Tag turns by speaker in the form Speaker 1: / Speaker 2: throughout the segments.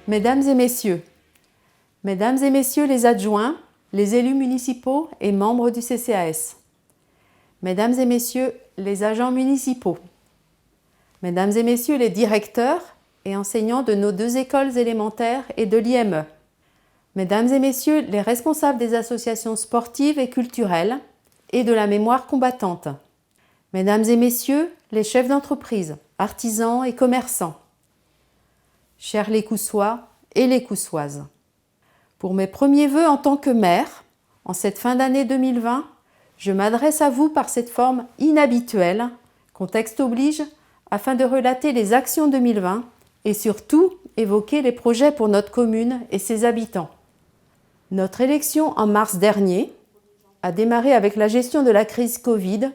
Speaker 1: Mesdames et messieurs les adjoints, les élus municipaux et membres du CCAS, Mesdames et messieurs les agents municipaux, Mesdames et messieurs les directeurs et enseignants de nos 2 écoles élémentaires et de l'IME, Mesdames et messieurs les responsables des associations sportives et culturelles et de la mémoire combattante, Mesdames et messieurs les chefs d'entreprise, artisans et commerçants, chers Lécoussois et Lécoussoises. Pour mes premiers vœux en tant que maire, en cette fin d'année 2020, je m'adresse à vous par cette forme inhabituelle, contexte oblige, afin de relater les actions 2020 et surtout évoquer les projets pour notre commune et ses habitants. Notre élection en mars dernier a démarré avec la gestion de la crise Covid,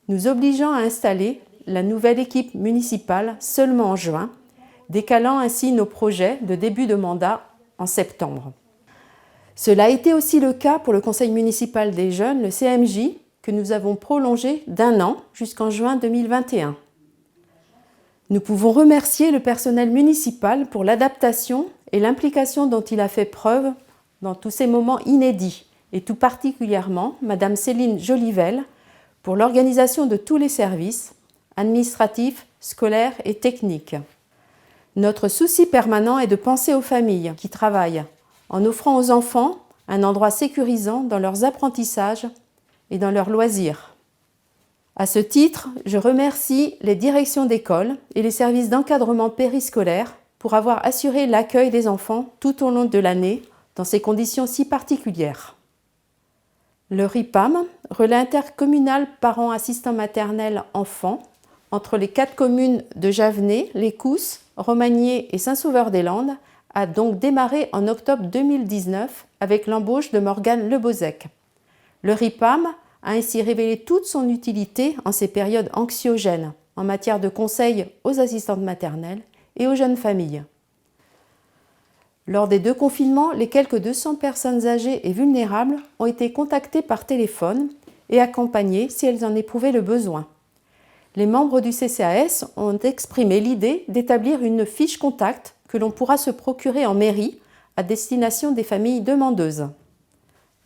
Speaker 1: nous obligeant à installer la nouvelle équipe municipale seulement en juin, décalant ainsi nos projets de début de mandat en septembre. Cela a été aussi le cas pour le Conseil municipal des jeunes, le CMJ, que nous avons prolongé d'1 an jusqu'en juin 2021. Nous pouvons remercier le personnel municipal pour l'adaptation et l'implication dont il a fait preuve dans tous ces moments inédits, et tout particulièrement Madame Céline Jolivel pour l'organisation de tous les services, administratifs, scolaires et techniques. Notre souci permanent est de penser aux familles qui travaillent, en offrant aux enfants un endroit sécurisant dans leurs apprentissages et dans leurs loisirs. À ce titre, je remercie les directions d'école et les services d'encadrement périscolaire pour avoir assuré l'accueil des enfants tout au long de l'année dans ces conditions si particulières. Le RIPAM, relais intercommunal parents assistants maternels enfants, entre les 4 communes de Javenay, Lécousse, Romagné et Saint-Sauveur-des-Landes, a donc démarré en octobre 2019 avec l'embauche de Morgane Lebozec. Le RIPAM a ainsi révélé toute son utilité en ces périodes anxiogènes en matière de conseil aux assistantes maternelles et aux jeunes familles. Lors des 2 confinements, les quelques 200 personnes âgées et vulnérables ont été contactées par téléphone et accompagnées si elles en éprouvaient le besoin. Les membres du CCAS ont exprimé l'idée d'établir une fiche contact que l'on pourra se procurer en mairie à destination des familles demandeuses.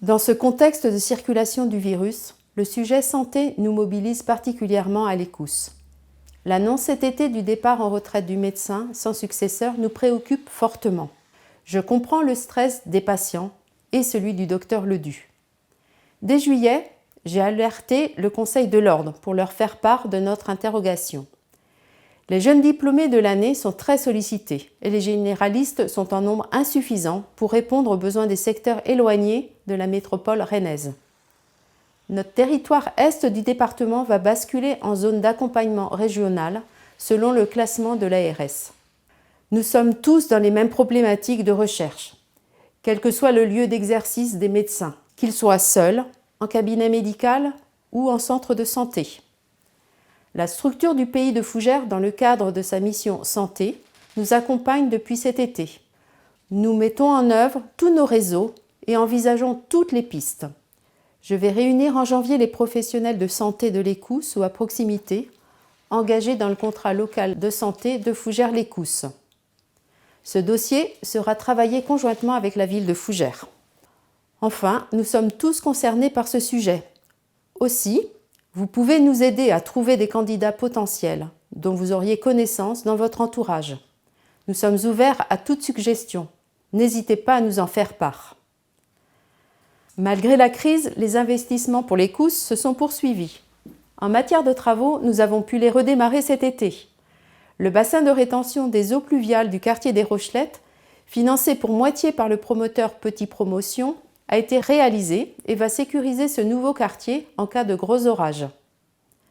Speaker 1: Dans ce contexte de circulation du virus, le sujet santé nous mobilise particulièrement à Lécousse. L'annonce cet été du départ en retraite du médecin sans successeur nous préoccupe fortement. Je comprends le stress des patients et celui du docteur Ledu. Dès juillet, j'ai alerté le Conseil de l'Ordre pour leur faire part de notre interrogation. Les jeunes diplômés de l'année sont très sollicités et les généralistes sont en nombre insuffisant pour répondre aux besoins des secteurs éloignés de la métropole rennaise. Notre territoire est du département va basculer en zone d'accompagnement régional selon le classement de l'ARS. Nous sommes tous dans les mêmes problématiques de recherche, quel que soit le lieu d'exercice des médecins, qu'ils soient seuls, en cabinet médical ou en centre de santé. La structure du pays de Fougères, dans le cadre de sa mission santé, nous accompagne depuis cet été. Nous mettons en œuvre tous nos réseaux et envisageons toutes les pistes. Je vais réunir en janvier les professionnels de santé de Lécousse ou à proximité, engagés dans le contrat local de santé de Fougères-Lécousse. Ce dossier sera travaillé conjointement avec la ville de Fougères. Enfin, nous sommes tous concernés par ce sujet. Aussi, vous pouvez nous aider à trouver des candidats potentiels dont vous auriez connaissance dans votre entourage. Nous sommes ouverts à toute suggestion. N'hésitez pas à nous en faire part. Malgré la crise, les investissements pour Lécousse se sont poursuivis. En matière de travaux, nous avons pu les redémarrer cet été. Le bassin de rétention des eaux pluviales du quartier des Rochelettes, financé pour moitié par le promoteur Petit Promotion, a été réalisé et va sécuriser ce nouveau quartier en cas de gros orages.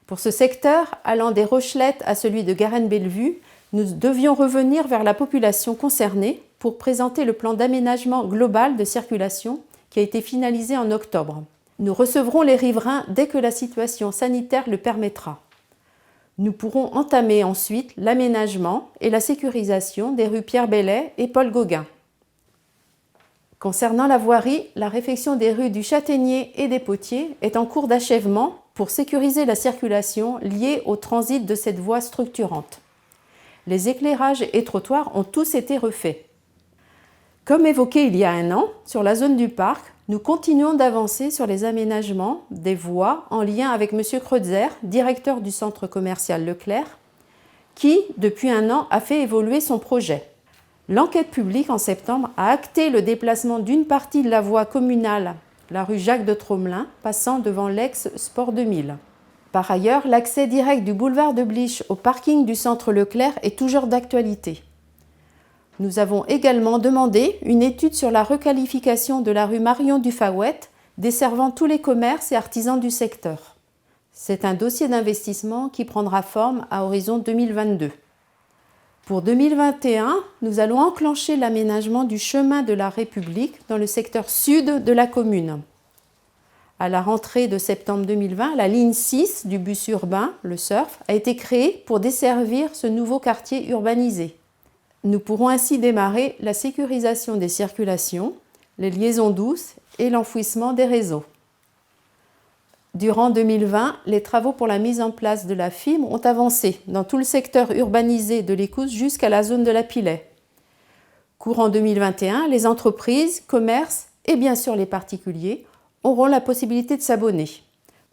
Speaker 1: Pour ce secteur, allant des Rochelettes à celui de Garenne-Bellevue, nous devions revenir vers la population concernée pour présenter le plan d'aménagement global de circulation qui a été finalisé en octobre. Nous recevrons les riverains dès que la situation sanitaire le permettra. Nous pourrons entamer ensuite l'aménagement et la sécurisation des rues Pierre Bellet et Paul Gauguin. Concernant la voirie, la réfection des rues du Châtaignier et des Potiers est en cours d'achèvement pour sécuriser la circulation liée au transit de cette voie structurante. Les éclairages et trottoirs ont tous été refaits. Comme évoqué il y a un an, sur la zone du parc, nous continuons d'avancer sur les aménagements des voies en lien avec M. Kreutzer, directeur du centre commercial Leclerc, qui, depuis un an, a fait évoluer son projet. L'enquête publique en septembre a acté le déplacement d'une partie de la voie communale, la rue Jacques de Tromelin, passant devant l'ex-Sport 2000. Par ailleurs, l'accès direct du boulevard de Blich au parking du centre Leclerc est toujours d'actualité. Nous avons également demandé une étude sur la requalification de la rue Marion Dufayet, desservant tous les commerces et artisans du secteur. C'est un dossier d'investissement qui prendra forme à horizon 2022. Pour 2021, nous allons enclencher l'aménagement du chemin de la République dans le secteur sud de la commune. À la rentrée de septembre 2020, la ligne 6 du bus urbain, le SURF, a été créée pour desservir ce nouveau quartier urbanisé. Nous pourrons ainsi démarrer la sécurisation des circulations, les liaisons douces et l'enfouissement des réseaux. Durant 2020, les travaux pour la mise en place de la fibre ont avancé dans tout le secteur urbanisé de l'Écosse jusqu'à la zone de la Pilet. Courant 2021, les entreprises, commerces et bien sûr les particuliers auront la possibilité de s'abonner.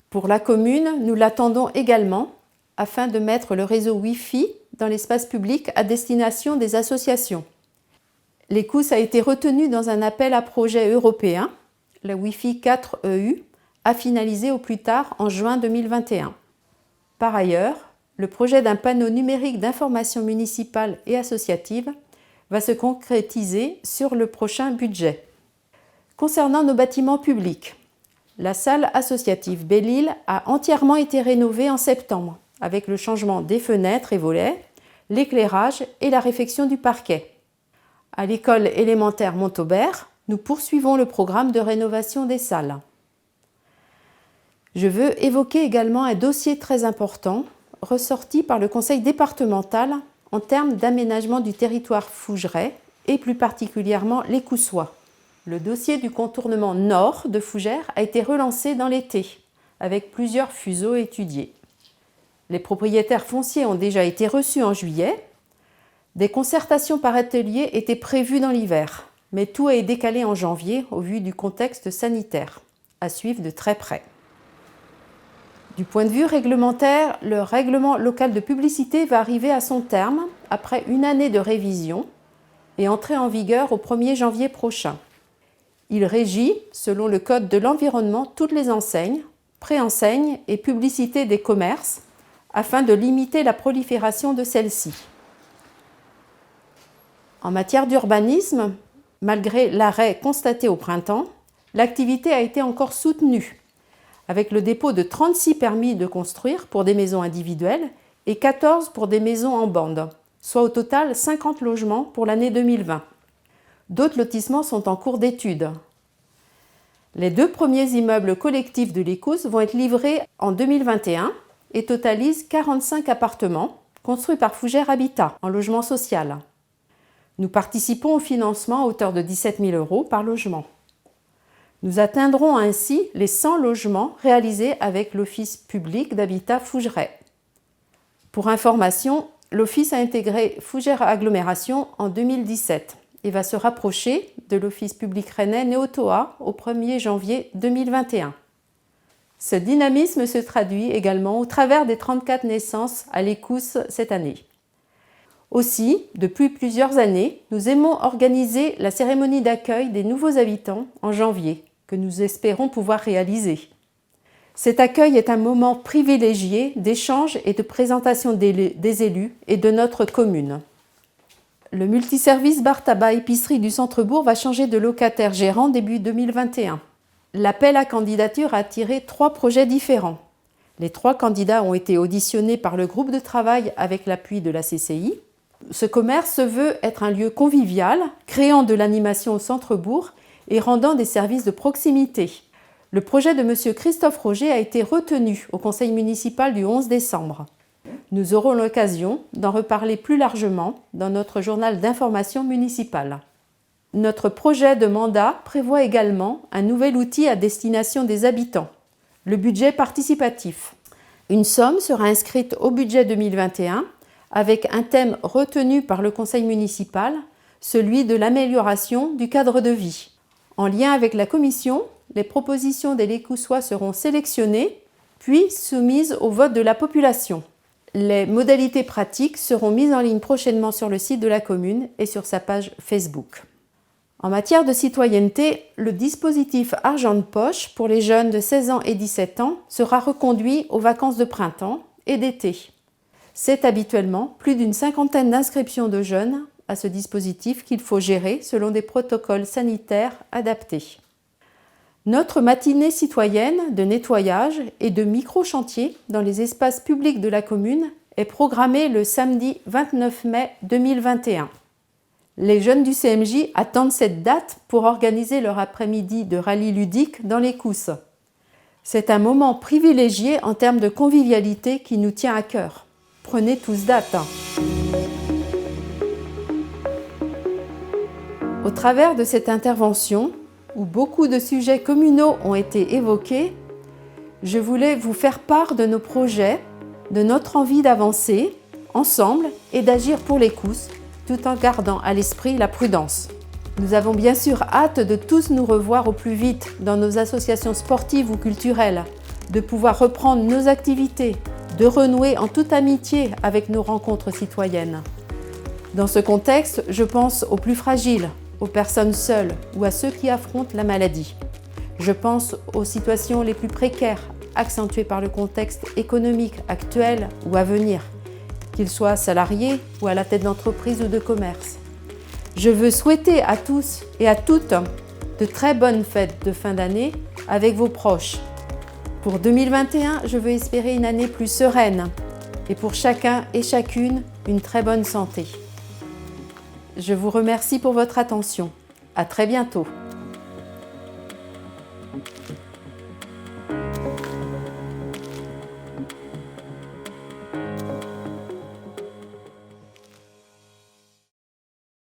Speaker 1: Pour la commune, nous l'attendons également afin de mettre le réseau Wi-Fi dans l'espace public à destination des associations. L'Écosse a été retenue dans un appel à projet européen, la Wi-Fi 4EU, à finaliser au plus tard en juin 2021. Par ailleurs, le projet d'un panneau numérique d'information municipale et associative va se concrétiser sur le prochain budget. Concernant nos bâtiments publics, la salle associative Belle-Île a entièrement été rénovée en septembre, avec le changement des fenêtres et volets, l'éclairage et la réfection du parquet. À l'école élémentaire Montaubert, nous poursuivons le programme de rénovation des salles. Je veux évoquer également un dossier très important ressorti par le conseil départemental en termes d'aménagement du territoire fougerais et plus particulièrement l'Écoussois. Le dossier du contournement nord de Fougères a été relancé dans l'été, avec plusieurs fuseaux étudiés. Les propriétaires fonciers ont déjà été reçus en juillet. Des concertations par atelier étaient prévues dans l'hiver, mais tout est décalé en janvier au vu du contexte sanitaire, à suivre de très près. Du point de vue réglementaire, le règlement local de publicité va arriver à son terme après une année de révision et entrer en vigueur au 1er janvier prochain. Il régit, selon le Code de l'environnement, toutes les enseignes, préenseignes et publicités des commerces afin de limiter la prolifération de celles-ci. En matière d'urbanisme, malgré l'arrêt constaté au printemps, l'activité a été encore soutenue, avec le dépôt de 36 permis de construire pour des maisons individuelles et 14 pour des maisons en bande, soit au total 50 logements pour l'année 2020. D'autres lotissements sont en cours d'étude. Les 2 premiers immeubles collectifs de l'Écosse vont être livrés en 2021 et totalisent 45 appartements construits par Fougères Habitat en logement social. Nous participons au financement à hauteur de 17 000 € par logement. Nous atteindrons ainsi les 100 logements réalisés avec l'Office public d'habitat Fougerais. Pour information, l'Office a intégré Fougères Agglomération en 2017 et va se rapprocher de l'Office public rennais Néotoa au 1er janvier 2021. Ce dynamisme se traduit également au travers des 34 naissances à l'Écosse cette année. Aussi, depuis plusieurs années, nous aimons organiser la cérémonie d'accueil des nouveaux habitants en janvier, que nous espérons pouvoir réaliser. Cet accueil est un moment privilégié d'échange et de présentation des élus et de notre commune. Le multiservice bar tabac épicerie du centre-bourg va changer de locataire gérant début 2021. L'appel à candidature a attiré 3 projets différents. Les 3 candidats ont été auditionnés par le groupe de travail avec l'appui de la CCI. Ce commerce se veut être un lieu convivial, créant de l'animation au centre-bourg et rendant des services de proximité. Le projet de M. Christophe Roger a été retenu au conseil municipal du 11 décembre. Nous aurons l'occasion d'en reparler plus largement dans notre journal d'information municipale. Notre projet de mandat prévoit également un nouvel outil à destination des habitants, le budget participatif. Une somme sera inscrite au budget 2021 avec un thème retenu par le conseil municipal celui de l'amélioration du cadre de vie. En lien avec la commission, les propositions des Lécoussois seront sélectionnées, puis soumises au vote de la population. Les modalités pratiques seront mises en ligne prochainement sur le site de la commune et sur sa page Facebook. En matière de citoyenneté, le dispositif Argent de poche pour les jeunes de 16 ans et 17 ans sera reconduit aux vacances de printemps et d'été. C'est habituellement plus d'une cinquantaine d'inscriptions de jeunes à ce dispositif qu'il faut gérer selon des protocoles sanitaires adaptés. Notre matinée citoyenne de nettoyage et de micro-chantier dans les espaces publics de la commune est programmée le samedi 29 mai 2021. Les jeunes du CMJ attendent cette date pour organiser leur après-midi de rallye ludique dans les Cousses. C'est un moment privilégié en termes de convivialité qui nous tient à cœur. Prenez tous date. Au travers de cette intervention, où beaucoup de sujets communaux ont été évoqués, je voulais vous faire part de nos projets, de notre envie d'avancer ensemble et d'agir pour les Cousses, tout en gardant à l'esprit la prudence. Nous avons bien sûr hâte de tous nous revoir au plus vite dans nos associations sportives ou culturelles, de pouvoir reprendre nos activités, de renouer en toute amitié avec nos rencontres citoyennes. Dans ce contexte, je pense aux plus fragiles, aux personnes seules ou à ceux qui affrontent la maladie. Je pense aux situations les plus précaires, accentuées par le contexte économique actuel ou à venir, qu'ils soient salariés ou à la tête d'entreprise ou de commerce. Je veux souhaiter à tous et à toutes de très bonnes fêtes de fin d'année avec vos proches. Pour 2021, je veux espérer une année plus sereine et pour chacun et chacune, une très bonne santé. Je vous remercie pour votre attention. À très bientôt.